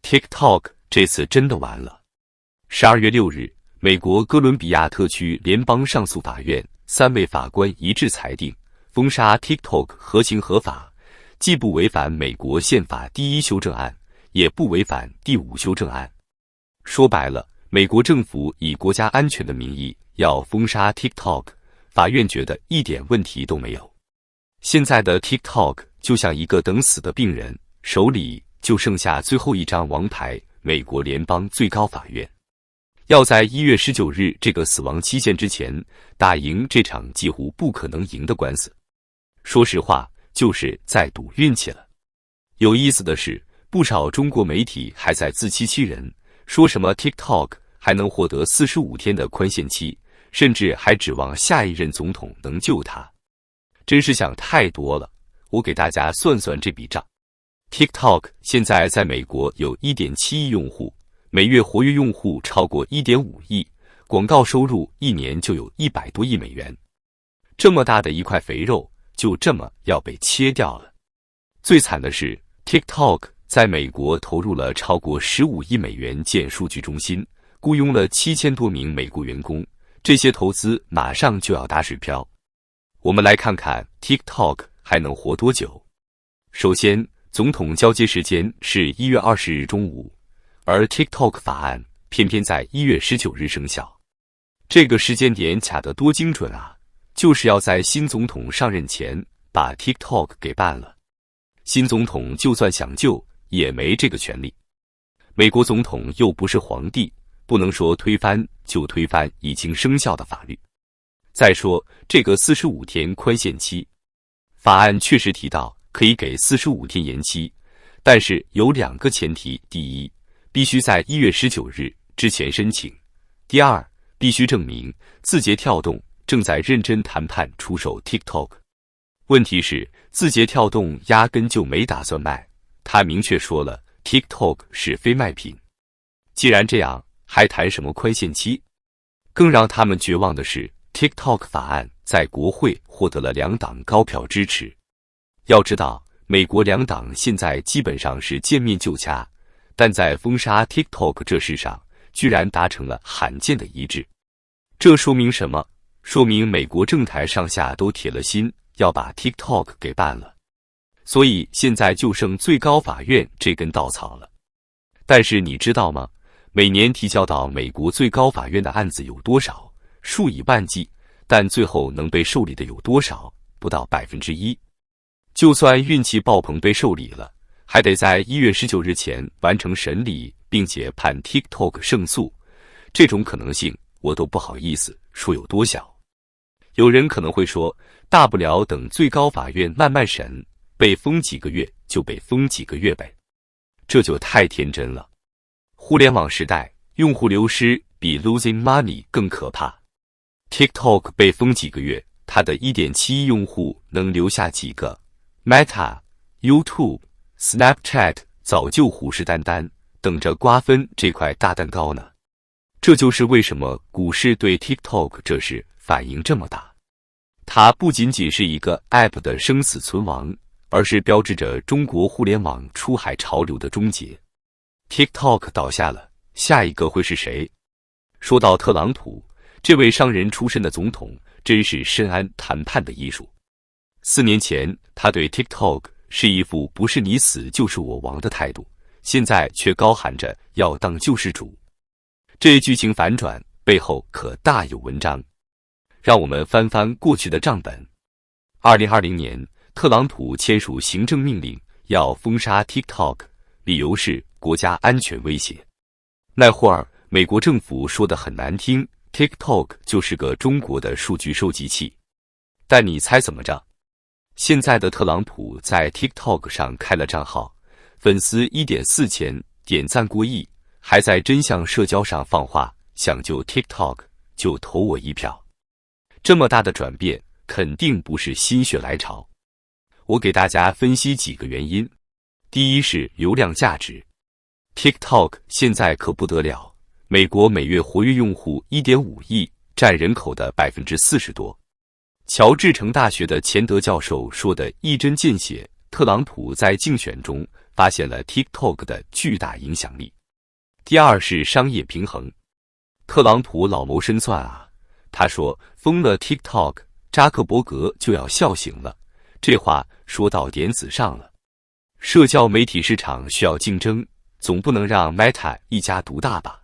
TikTok 这次真的完了。12月6日，美国哥伦比亚特区联邦上诉法院3位法官一致裁定，封杀 TikTok 合情合法，既不违反美国宪法第1修正案，也不违反第5修正案。说白了，美国政府以国家安全的名义要封杀 TikTok， 法院觉得一点问题都没有。现在的 TikTok 就像一个等死的病人，手里就剩下最后一张王牌——美国联邦最高法院。要在1月19日这个死亡期限之前打赢这场几乎不可能赢的官司，说实话，就是在赌运气了。有意思的是，不少中国媒体还在自欺欺人，说什么 TikTok 还能获得45天的宽限期，甚至还指望下一任总统能救他。真是想太多了。我给大家算算这笔账。TikTok 现在在美国有 1.7 亿用户，每月活跃用户超过 1.5 亿，广告收入一年就有100多亿美元。这么大的一块肥肉，就这么要被切掉了。最惨的是 ，TikTok 在美国投入了超过15亿美元建数据中心，雇佣了7000多名美国员工，这些投资马上就要打水漂。我们来看看 TikTok 还能活多久。首先，总统交接时间是1月20日中午，而 TikTok 法案偏偏在1月19日生效。这个时间点卡得多精准啊！就是要在新总统上任前把 TikTok 给办了。新总统就算想救，也没这个权利。美国总统又不是皇帝，不能说推翻就推翻已经生效的法律。再说这个45天宽限期，法案确实提到可以给45天延期，但是有2个前提：第一，必须在1月19日之前申请；第二，必须证明字节跳动正在认真谈判出售 TikTok。问题是，字节跳动压根就没打算卖，他明确说了 TikTok 是非卖品。既然这样，还谈什么宽限期？更让他们绝望的是， TikTok 法案在国会获得了2党高票支持。要知道，美国2党现在基本上是见面就掐，但在封杀 TikTok 这事上，居然达成了罕见的一致。这说明什么？说明美国政坛上下都铁了心要把 TikTok 给办了。所以现在就剩最高法院这根稻草了。但是你知道吗？每年提交到美国最高法院的案子有多少？数以万计，但最后能被受理的有多少？不到1%。就算运气爆棚被受理了，还得在1月19日前完成审理，并且判 TikTok 胜诉。这种可能性我都不好意思说有多小。有人可能会说，大不了等最高法院慢慢审，被封几个月就被封几个月呗。这就太天真了。互联网时代，用户流失比 losing money 更可怕。TikTok 被封几个月，它的 1.7 亿用户能留下几个？ Meta、YouTube、Snapchat 早就虎视眈眈，等着瓜分这块大蛋糕呢。这就是为什么股市对 TikTok 这事反应这么大。它不仅仅是一个 App 的生死存亡，而是标志着中国互联网出海潮流的终结。TikTok 倒下了，下一个会是谁？说到特朗普，这位商人出身的总统真是深谙谈判的艺术。4年前，他对 TikTok 是一副不是你死就是我亡的态度，现在却高喊着要当救世主。这剧情反转背后可大有文章。让我们翻翻过去的账本。2020年，特朗普签署行政命令要封杀 TikTok， 理由是国家安全威胁。那会儿，美国政府说得很难听， TikTok 就是个中国的数据收集器。但你猜怎么着？现在的特朗普在 TikTok 上开了账号，粉丝1.4千，点赞过亿，还在真相社交上放话，想救 TikTok 就投我一票。这么大的转变，肯定不是心血来潮。我给大家分析几个原因。第一是流量价值。TikTok 现在可不得了，美国每月活跃用户 1.5 亿，占人口的40%多。乔治城大学的钱德教授说的一针见血，特朗普在竞选中发现了 TikTok 的巨大影响力。第二是商业平衡。特朗普老谋深算啊，他说封了 TikTok， 扎克伯格就要笑醒了。这话说到点子上了。社交媒体市场需要竞争，总不能让 Meta 一家独大吧。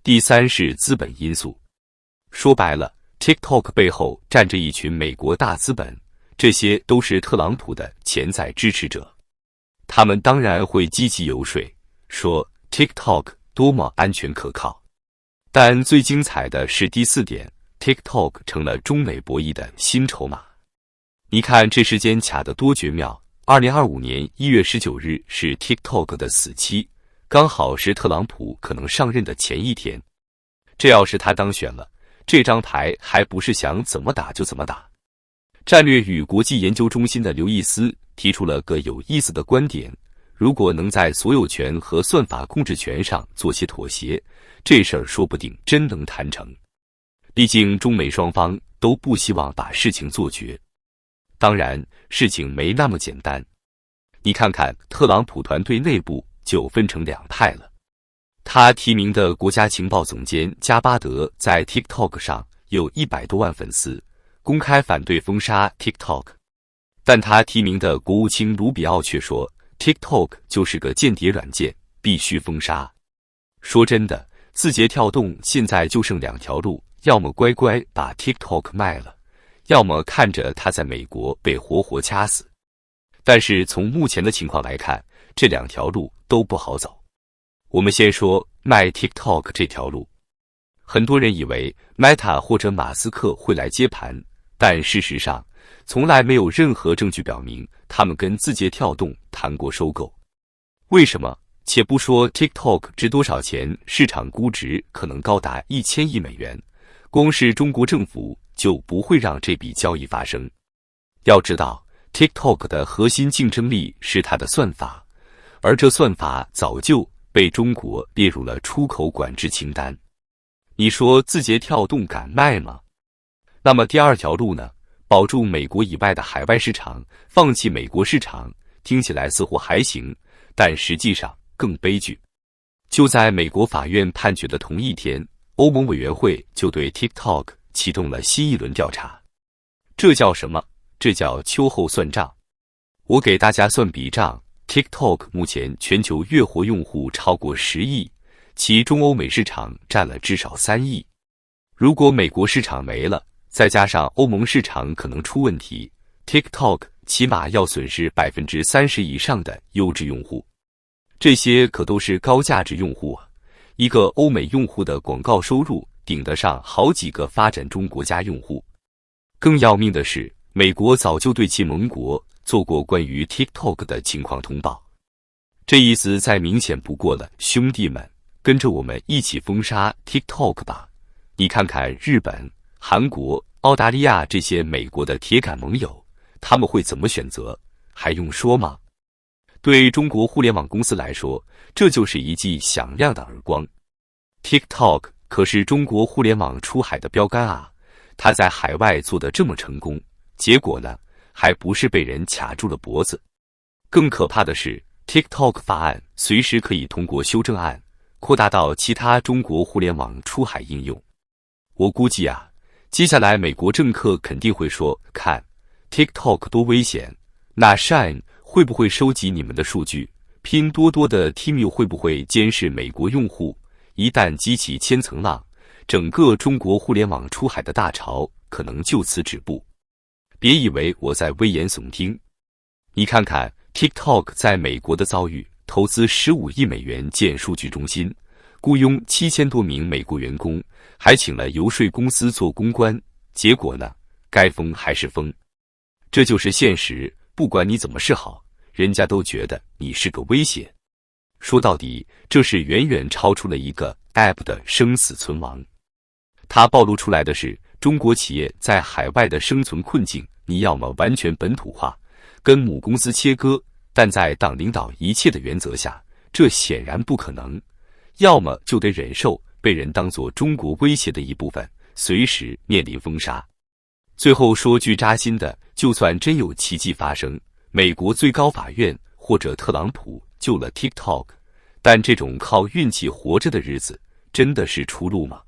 第三是资本因素。说白了， TikTok 背后站着一群美国大资本，这些都是特朗普的潜在支持者。他们当然会积极游说，说 TikTok 多么安全可靠。但最精彩的是第四点， TikTok 成了中美博弈的新筹码。你看这时间卡得多绝妙，2025年1月19日是 TikTok 的死期，刚好是特朗普可能上任的前一天。这要是他当选了，这张牌还不是想怎么打就怎么打。战略与国际研究中心的刘易斯提出了个有意思的观点，如果能在所有权和算法控制权上做些妥协，这事儿说不定真能谈成。毕竟中美双方都不希望把事情做绝。当然，事情没那么简单。你看看特朗普团队内部就分成两派了。他提名的国家情报总监加巴德在 TikTok 上有100多万粉丝，公开反对封杀 TikTok。但他提名的国务卿卢比奥却说 TikTok 就是个间谍软件，必须封杀。说真的，字节跳动现在就剩两条路，要么乖乖把 TikTok 卖了，要么看着它在美国被活活掐死。但是从目前的情况来看，这两条路都不好走。我们先说卖 TikTok 这条路。很多人以为 Meta 或者马斯克会来接盘，但事实上从来没有任何证据表明他们跟字节跳动谈过收购。为什么？且不说 TikTok 值多少钱，市场估值可能高达1000亿美元，光是中国政府就不会让这笔交易发生。要知道 TikTok 的核心竞争力是它的算法，而这算法早就被中国列入了出口管制清单。你说字节跳动敢卖吗？那么第二条路呢？保住美国以外的海外市场，放弃美国市场，听起来似乎还行，但实际上更悲剧。就在美国法院判决的同一天，欧盟委员会就对 TikTok 启动了新一轮调查。这叫什么？这叫秋后算账。我给大家算笔账， TikTok 目前全球月活用户超过10亿，其中欧美市场占了至少3亿。如果美国市场没了，再加上欧盟市场可能出问题， TikTok 起码要损失30%以上的优质用户。这些可都是高价值用户啊，一个欧美用户的广告收入顶得上好几个发展中国家用户。更要命的是，美国早就对其盟国做过关于 TikTok 的情况通报。这意思再明显不过了，兄弟们，跟着我们一起封杀 TikTok 吧。你看看日本、韩国、澳大利亚这些美国的铁杆盟友，他们会怎么选择？还用说吗？对中国互联网公司来说，这就是一记响亮的耳光。TikTok 可是中国互联网出海的标杆啊，它在海外做得这么成功，结果呢，还不是被人卡住了脖子。更可怕的是， TikTok 法案随时可以通过修正案，扩大到其他中国互联网出海应用。我估计啊，接下来美国政客肯定会说，看 TikTok 多危险，那 Shine 会不会收集你们的数据？拼多多的 Temu 会不会监视美国用户？一旦激起千层浪，整个中国互联网出海的大潮可能就此止步。别以为我在危言耸听，你看看 TikTok 在美国的遭遇，投资15亿美元建数据中心，雇佣7000多名美国员工，还请了游说公司做公关，结果呢，该封还是封。这就是现实，不管你怎么示好，人家都觉得你是个威胁。说到底，这是远远超出了一个 App 的生死存亡。它暴露出来的是中国企业在海外的生存困境，你要么完全本土化，跟母公司切割，但在党领导一切的原则下，这显然不可能；要么就得忍受被人当作中国威胁的一部分，随时面临封杀。最后说句扎心的，就算真有奇迹发生，美国最高法院或者特朗普救了 TikTok， 但这种靠运气活着的日子，真的是出路吗？